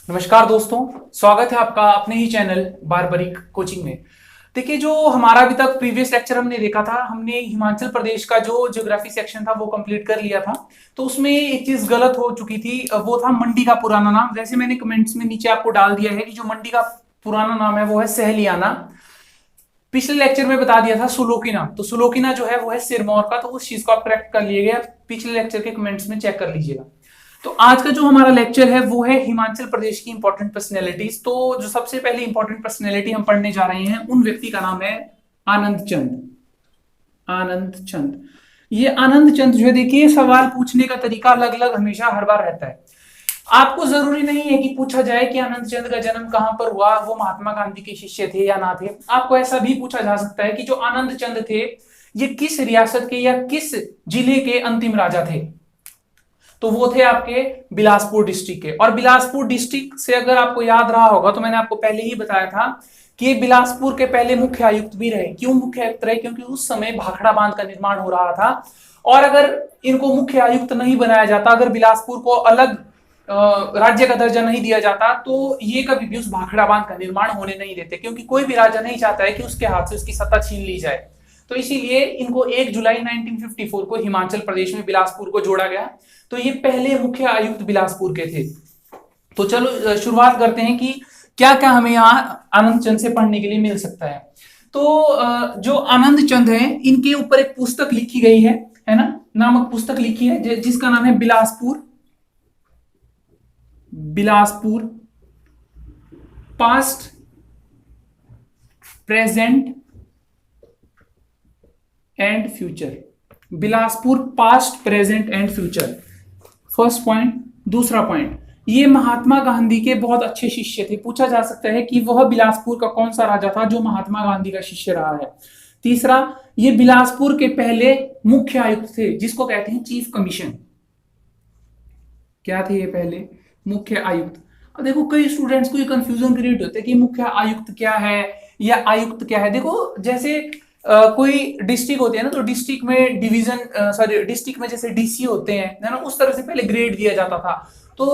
नमस्कार दोस्तों, स्वागत है आपका अपने ही चैनल बारबरिक कोचिंग में। देखिए, जो हमारा अभी तक प्रीवियस लेक्चर हमने देखा था, हमने हिमाचल प्रदेश का जो ज्योग्राफी सेक्शन था वो कंप्लीट कर लिया था। तो उसमें एक चीज गलत हो चुकी थी, वो था मंडी का पुराना नाम। जैसे मैंने कमेंट्स में नीचे आपको डाल दिया है कि जो मंडी का पुराना नाम है वो है सहलियाना। पिछले लेक्चर में बता दिया था सुलोकिना, तो सुलोकिना जो है वो है सिरमौर का, तो उस चीज को आप करेक्ट कर लिए गए। पिछले लेक्चर के कमेंट्स में चेक कर लीजिएगा। तो आज का जो हमारा लेक्चर है वो है हिमाचल प्रदेश की इंपॉर्टेंट पर्सनैलिटीज। तो जो सबसे पहले इंपॉर्टेंट पर्सनैलिटी हम पढ़ने जा रहे हैं उन व्यक्ति का नाम है आनंद चंद। आनंद चंद, ये आनंद चंद जो है, देखिए सवाल पूछने का तरीका अलग अलग हमेशा हर बार रहता है। आपको जरूरी नहीं है कि पूछा जाए कि आनंद चंद का जन्म कहां पर हुआ, वो महात्मा गांधी के शिष्य थे या ना थे। आपको ऐसा भी पूछा जा सकता है कि जो आनंद चंद थे ये किस रियासत के या किस जिले के अंतिम राजा थे। तो वो थे आपके बिलासपुर डिस्ट्रिक्ट के। और बिलासपुर डिस्ट्रिक्ट से अगर आपको याद रहा होगा तो मैंने आपको पहले ही बताया था कि ये बिलासपुर के पहले मुख्य आयुक्त भी रहे। क्यों मुख्य आयुक्त रहे? क्योंकि उस समय भाखड़ा बांध का निर्माण हो रहा था, और अगर इनको मुख्य आयुक्त नहीं बनाया जाता, अगर बिलासपुर को अलग राज्य का दर्जा नहीं दिया जाता, तो ये कभी भी उस भाखड़ा बांध का निर्माण होने नहीं देते। क्योंकि कोई भी राजा नहीं चाहता है कि उसके हाथ से उसकी सत्ता छीन ली जाए। तो इसीलिए इनको 1 जुलाई 1954 को हिमाचल प्रदेश में बिलासपुर को जोड़ा गया। तो ये पहले मुख्य आयुक्त बिलासपुर के थे। तो चलो शुरुआत करते हैं कि क्या क्या हमें यहाँ आनंद चंद से पढ़ने के लिए मिल सकता है। तो जो आनंद चंद है, इनके ऊपर एक पुस्तक लिखी गई है ना, नामक पुस्तक लिखी है जिसका नाम है Bilaspur. Bilaspur past, present and future. Bilaspur past, present and future, first point. दूसरा पॉइंट, ये महात्मा गांधी के बहुत अच्छे शिष्य थे। पूछा जा सकता है कि वह बिलासपुर का कौन सा राजा था जो महात्मा गांधी का शिष्य रहा है। तीसरा, ये बिलासपुर के पहले मुख्य आयुक्त थे जिसको कहते हैं चीफ कमीशन। क्या थे ये पहले? मुख्य आयुक्त। अब देखो, कई स्टूडेंट्स को ये कंफ्यूजन क्रिएट होते हैं कि मुख्य आयुक्त क्या है या आयुक्त क्या है। देखो, जैसे कोई डिस्ट्रिक्ट होती है ना, तो डिस्ट्रिक्ट में डिवीजन, सॉरी डिस्ट्रिक्ट में जैसे डीसी होते हैं है ना, उस तरह से पहले ग्रेड दिया जाता था। तो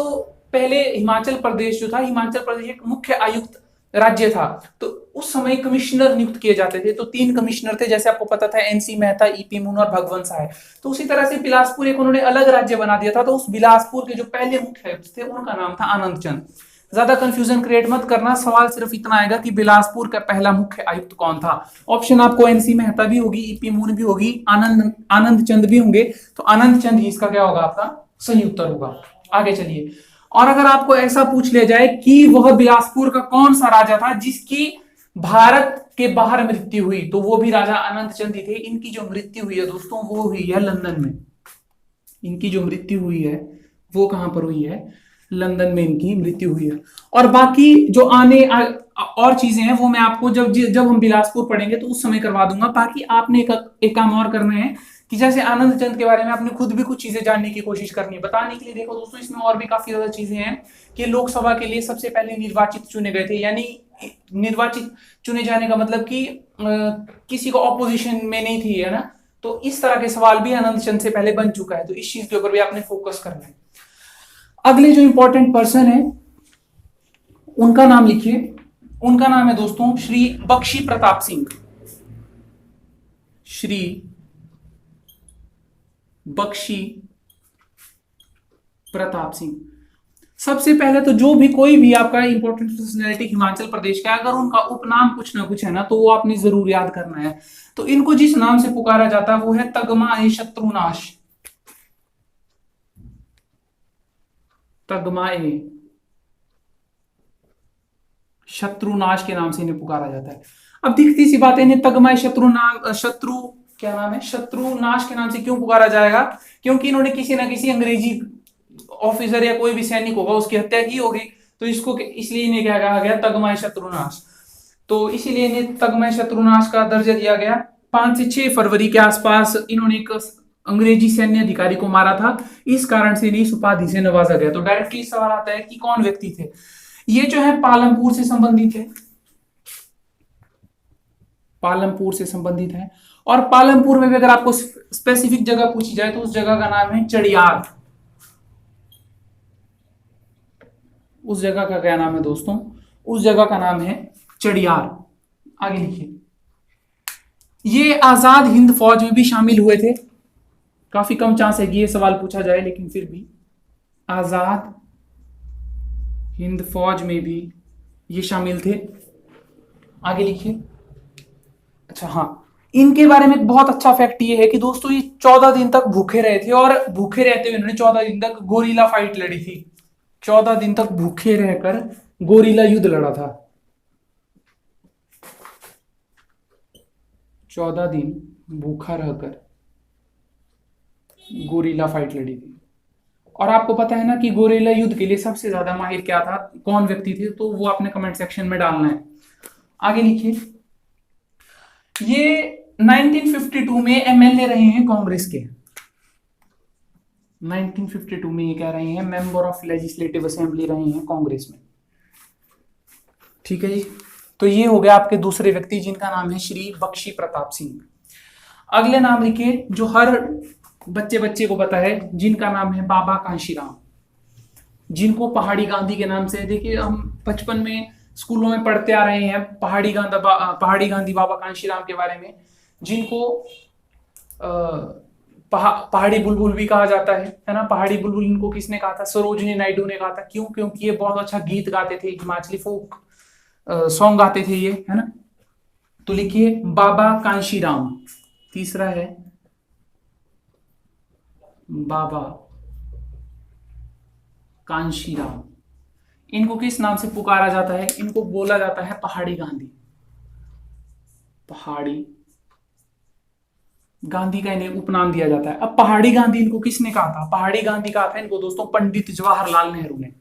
पहले हिमाचल प्रदेश जो था, हिमाचल प्रदेश एक मुख्य आयुक्त राज्य था। तो उस समय कमिश्नर नियुक्त किए जाते थे। तो 3 कमिश्नर थे, जैसे आपको पता था, एनसी मेहता, ईपी मून और भगवंत सहाय। तो उसी तरह से बिलासपुर एक उन्होंने अलग राज्य बना दिया था। तो उस बिलासपुर के जो पहले मुख्य आयुक्त थे उनका नाम था आनंद चंद। ज्यादा कंफ्यूजन क्रिएट मत करना, सवाल सिर्फ इतना आएगा कि बिलासपुर का पहला मुख्य आयुक्त कौन था। ऑप्शन आपको एनसी मेहता भी होगी, ईपी मून भी होगी, आनंद चंद भी होंगे। तो आनंद चंद ही इसका क्या होगा? आपका सही उत्तर होगा। आगे चलिए। और अगर आपको ऐसा पूछ लिया जाए कि वह बिलासपुर का कौन सा राजा था जिसकी भारत के बाहर मृत्यु हुई, तो वो भी राजा आनंद चंद ही थे। इनकी जो मृत्यु हुई है दोस्तों, वो हुई है लंदन में। इनकी जो मृत्यु हुई है वो कहां पर हुई है? लंदन में इनकी मृत्यु हुई है। और बाकी जो और चीजें हैं वो मैं आपको जब जब हम बिलासपुर पढ़ेंगे तो उस समय करवा दूंगा। बाकी आपने एक काम और करना है कि जैसे आनंद चंद के बारे में आपने खुद भी कुछ चीजें जानने की कोशिश करनी है, बताने के लिए। देखो दोस्तों, इसमें और भी काफी ज्यादा चीजें हैं कि लोकसभा के लिए सबसे पहले निर्वाचित चुने गए थे। यानी निर्वाचित चुने जाने का मतलब कि किसी को ऑपोजिशन में नहीं थी, है ना। तो इस तरह के सवाल भी आनंद चंद से पहले बन चुका है। तो इस चीज के ऊपर भी आपने फोकस करना है। अगले जो इंपॉर्टेंट पर्सन है उनका नाम लिखिए। उनका नाम है दोस्तों श्री बख्शी प्रताप सिंह। श्री बख्शी प्रताप सिंह। सबसे पहले तो जो भी कोई भी आपका इंपॉर्टेंट पर्सनैलिटी हिमाचल प्रदेश का, अगर उनका उपनाम कुछ ना कुछ है ना, तो वो आपने जरूर याद करना है। तो इनको जिस नाम से पुकारा जाता है वो है तगमा ए शत्रुनाश। तगमा ए शत्रुनाश के नाम से इन्हें पुकारा जाता है। अब दिखती सी बात है, इन्हें तगमा शत्रु क्या नाम है, शत्रुनाश के नाम से क्यों पुकारा जाएगा? क्योंकि इन्होंने किसी ना किसी अंग्रेजी ऑफिसर या कोई भी सैनिक होगा उसकी हत्या की होगी। तो इसको इसलिए इन्हें क्या कहा गया? तगमा शत्रुनाश। तो इसीलिए इन्हें तगमा शत्रुनाश का दर्जा दिया गया। 5 से 6 फरवरी के आसपास इन्होंने एक अंग्रेजी सैन्य अधिकारी को मारा था। इस कारण से इन्हें इस उपाधि से नवाजा गया। तो डायरेक्टली सवाल आता है कि कौन व्यक्ति थे ये? जो है पालमपुर से संबंधित है। पालमपुर से संबंधित है। और पालमपुर में भी अगर आपको स्पेसिफिक जगह पूछी जाए तो उस जगह का नाम है चड़ियाल। उस जगह का क्या नाम है दोस्तों? उस जगह का नाम है चडियार। आगे लिखिए। ये आजाद हिंद फौज में भी शामिल हुए थे। काफी कम चांस है कि ये सवाल पूछा जाए, लेकिन फिर भी आजाद हिंद फौज में भी ये शामिल थे। आगे लिखिए। अच्छा हाँ, इनके बारे में एक बहुत अच्छा फैक्ट ये है कि दोस्तों ये 14 दिन तक भूखे रहे थे, और भूखे रहते हुए इन्होंने 14 दिन तक गोरिल्ला फाइट लड़ी थी। 14 दिन तक भूखे रहकर गोरिल्ला युद्ध लड़ा था। 14 दिन भूखा रहकर गोरिल्ला फाइट लड़ी थी। और आपको पता है ना कि गोरिल्ला युद्ध के लिए सबसे ज्यादा माहिर क्या था, कौन व्यक्ति थे? तो वो आपने कमेंट सेक्शन में डालना है। आगे लिखिए। ये 1952 में एमएलए रहे हैं कांग्रेस के। 1952 में ये क्या रहे हैं? मेंबर ऑफ लेजिस्लेटिव असेंबली रहे हैं कांग्रेस में। ठीक है जी। तो ये हो गया आपके दूसरे व्यक्ति, जिनका नाम है श्री बख्शी प्रताप सिंह। अगले नाम लिखिए जो हर बच्चे को पता है, जिनका नाम है बाबा कांशीराम, जिनको पहाड़ी गांधी के नाम से, देखिए हम बचपन में स्कूलों में पढ़ते आ रहे हैं पहाड़ी गांधी बाबा कांशीराम के बारे में, जिनको पहाड़ी बुलबुल भी कहा जाता है ना। पहाड़ी बुलबुल इनको किसने कहा था? सरोजिनी नायडू ने कहा था। क्यों? क्योंकि ये बहुत अच्छा गीत गाते थे, हिमाचली फोक सॉन्ग गाते थे ये, है ना। तो लिखिए बाबा कांशीराम। तीसरा है बाबा कांशीराम। इनको किस नाम से पुकारा जाता है? इनको बोला जाता है पहाड़ी गांधी। पहाड़ी गांधी का इन्हें उपनाम दिया जाता है। अब पहाड़ी गांधी इनको किसने कहा था? पहाड़ी गांधी कहा था इनको दोस्तों पंडित जवाहरलाल नेहरू ने।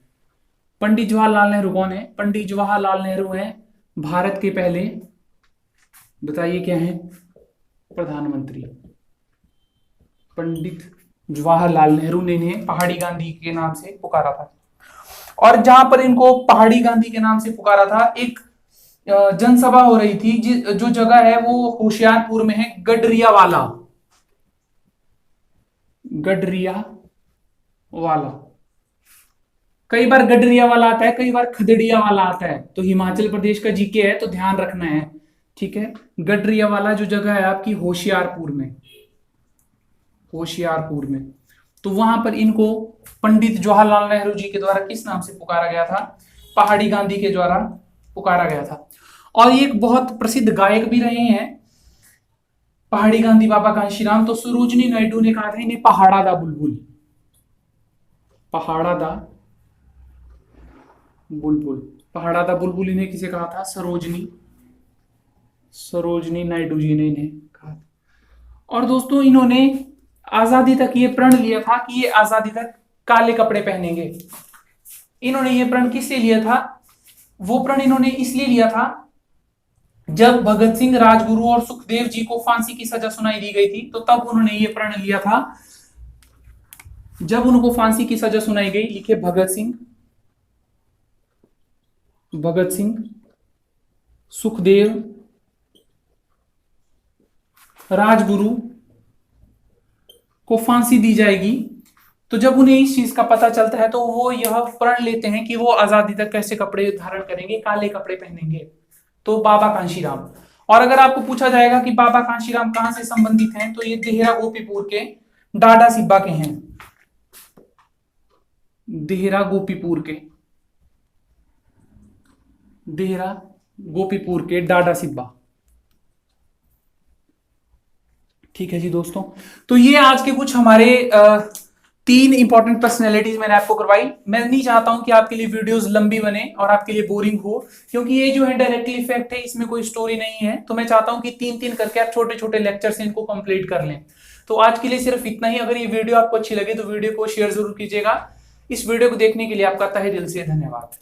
पंडित जवाहरलाल नेहरू कौन है? पंडित जवाहरलाल नेहरू हैं भारत के पहले, बताइए क्या है? प्रधानमंत्री। पंडित जवाहरलाल नेहरू ने इन्हें पहाड़ी गांधी के नाम से पुकारा था। और जहां पर इनको पहाड़ी गांधी के नाम से पुकारा था, एक जनसभा हो रही थी, जो जगह है वो होशियारपुर में है, गडरियावाला। गडरियावाला। कई बार गडरियावाला आता है, कई बार खदड़ियावाला आता है, तो हिमाचल प्रदेश का जीके है तो ध्यान रखना है। ठीक है, गडरियावाला जो जगह है आपकी होशियारपुर में, होशियारपुर में, तो वहां पर इनको पंडित जवाहरलाल नेहरू जी के द्वारा किस नाम से पुकारा गया था? पहाड़ी गांधी के द्वारा पुकारा गया था। और ये एक बहुत प्रसिद्ध गायक भी रहे हैं पहाड़ी गांधी बाबा कांशीराम। तो सरोजिनी नायडू ने कहा था इन्हें पहाड़ा दा बुलबुल। पहाड़ा दा बुलबुल। पहाड़ा दा बुलबुल इन्हें किसे कहा था? सरोजिनी नायडू जी ने इन्हें कहा था। और दोस्तों इन्होंने आजादी तक ये प्रण लिया था कि ये आजादी तक काले कपड़े पहनेंगे। इन्होंने ये प्रण किससे लिया था? वो प्रण इन्होंने इसलिए लिया था जब भगत सिंह, राजगुरु और सुखदेव जी को फांसी की सजा सुनाई दी गई थी, तो तब उन्होंने ये प्रण लिया था। जब उनको फांसी की सजा सुनाई गई, लिखे भगत सिंह, सुखदेव, राजगुरु को फांसी दी जाएगी, तो जब उन्हें इस चीज का पता चलता है तो वो यह प्रण लेते हैं कि वो आजादी तक कैसे कपड़े धारण करेंगे? काले कपड़े पहनेंगे। तो बाबा कांशीराम। और अगर आपको पूछा जाएगा कि बाबा कांशीराम कहां से संबंधित हैं, तो ये देहरा गोपीपुर के डाडा सिब्बा के हैं। देहरा गोपीपुर के डाडा सिब्बा। ठीक है जी दोस्तों, तो ये आज के कुछ हमारे 3 इंपॉर्टेंट पर्सनैलिटीज मैंने आपको करवाई। मैं नहीं चाहता हूं कि आपके लिए वीडियोस लंबी बने और आपके लिए बोरिंग हो, क्योंकि ये जो है डायरेक्टली फैक्ट है, इसमें कोई स्टोरी नहीं है। तो मैं चाहता हूं कि 3-3 करके आप छोटे छोटे लेक्चर से इनको कंप्लीट कर लें। तो आज के लिए सिर्फ इतना ही। अगर ये वीडियो आपको अच्छी लगे तो वीडियो को शेयर जरूर कीजिएगा। इस वीडियो को देखने के लिए आपका तहे दिल से धन्यवाद।